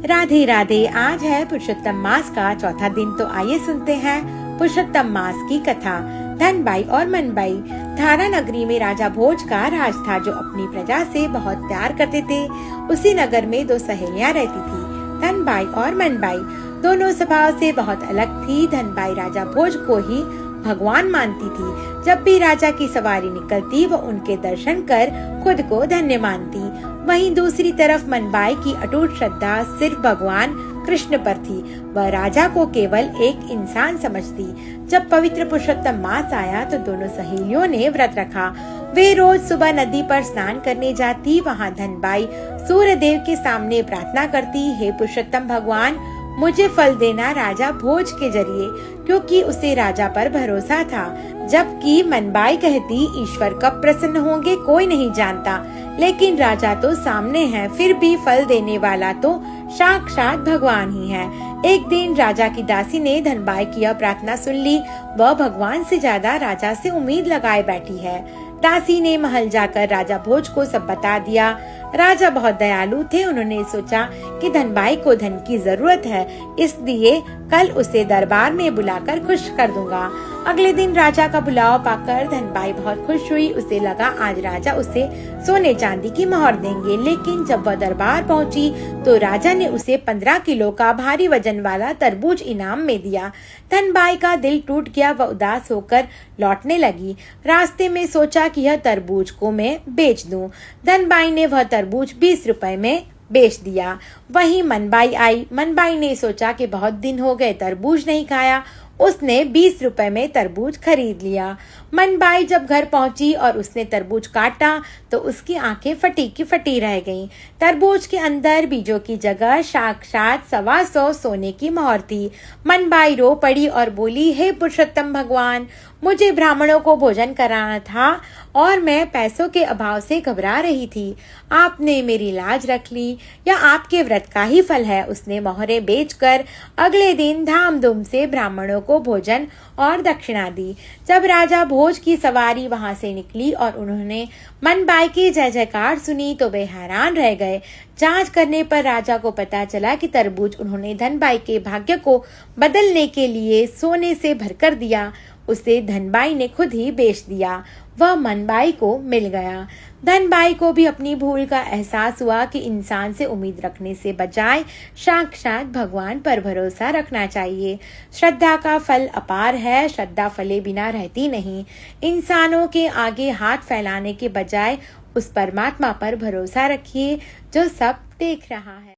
राधे राधे। आज है पुरुषोत्तम मास का चौथा दिन, तो आइए सुनते हैं पुरुषोत्तम मास की कथा। धनबाई और मनबाई। धारा नगरी में राजा भोज का राज था, जो अपनी प्रजा से बहुत प्यार करते थे। उसी नगर में दो सहेलियां रहती थी, धनबाई और मनबाई। दोनों स्वभाव से बहुत अलग थी। धनबाई राजा भोज को ही भगवान मानती थी। जब भी राजा की सवारी निकलती, वो उनके दर्शन कर खुद को धन्य मानती। वहीं दूसरी तरफ मनबाई की अटूट श्रद्धा सिर्फ भगवान कृष्ण पर थी। वह राजा को केवल एक इंसान समझती। जब पवित्र पुरुषोत्तम मास आया तो दोनों सहेलियों ने व्रत रखा। वे रोज सुबह नदी पर स्नान करने जाती। वहाँ धनबाई सूर्य देव के सामने प्रार्थना करती, हे पुरुषोत्तम भगवान, मुझे फल देना राजा भोज के जरिए, क्योंकि उसे राजा पर भरोसा था। जबकि मनबाई कहती, ईश्वर कब प्रसन्न होंगे कोई नहीं जानता, लेकिन राजा तो सामने है, फिर भी फल देने वाला तो साक्षात भगवान ही है। एक दिन राजा की दासी ने धनबाई की यह प्रार्थना सुन ली। वह भगवान से ज्यादा राजा से उम्मीद लगाए बैठी है। दासी ने महल जाकर राजा भोज को सब बता दिया। राजा बहुत दयालु थे। उन्होंने सोचा कि धनबाई को धन की जरूरत है, इसलिए कल उसे दरबार में बुलाकर खुश कर दूंगा। अगले दिन राजा का बुलावा पाकर धनबाई बहुत खुश हुई। उसे लगा आज राजा उसे सोने चांदी की मोहर देंगे। लेकिन जब वह दरबार पहुंची तो राजा ने उसे 15 किलो का भारी वजन वाला तरबूज इनाम में दिया। धनबाई का दिल टूट गया। वह उदास होकर लौटने लगी। रास्ते में सोचा कि यह तरबूज को मैं बेच दूं। धनबाई ने वह तरबूज 20 रुपए में बेच दिया। वहीं मनबाई आई। मनबाई ने सोचा कि बहुत दिन हो गए तरबूज नहीं खाया। उसने 20 रुपए में तरबूज खरीद लिया। मनबाई जब घर पहुंची और उसने तरबूज काटा तो उसकी आंखें फटी की फटी रह गईं। तरबूज के अंदर बीजों की जगह साक्षात 125 सोने की मोहर थी। मनबाई रो पड़ी और बोली, हे पुरुषोत्तम भगवान, मुझे ब्राह्मणों को भोजन कराना था और मैं पैसों के अभाव से घबरा रही थी। आपने मेरी लाज रख ली, या आपके व्रत का ही फल है। उसने मोहरें बेचकर अगले दिन धामधूम से ब्राह्मणों को भोजन और दक्षिणा दी। जब राजा भोज की सवारी वहां से निकली और उन्होंने मनबाई की जय जयकार सुनी तो वे हैरान रह गए। जांच करने पर राजा को पता चला कि तरबूज उन्होंने धनबाई के भाग्य को बदलने के लिए सोने से भरकर दिया। उसे धनबाई ने खुद ही बेच दिया। वह मनबाई को मिल गया। धनबाई को भी अपनी भूल का एहसास हुआ कि इंसान से उम्मीद रखने से बजाय साक्षात भगवान पर भरोसा रखना चाहिए। श्रद्धा का फल अपार है। श्रद्धा फले बिना रहती नहीं। इंसानों के आगे हाथ फैलाने के बजाय उस परमात्मा पर भरोसा रखिए जो सब देख रहा है।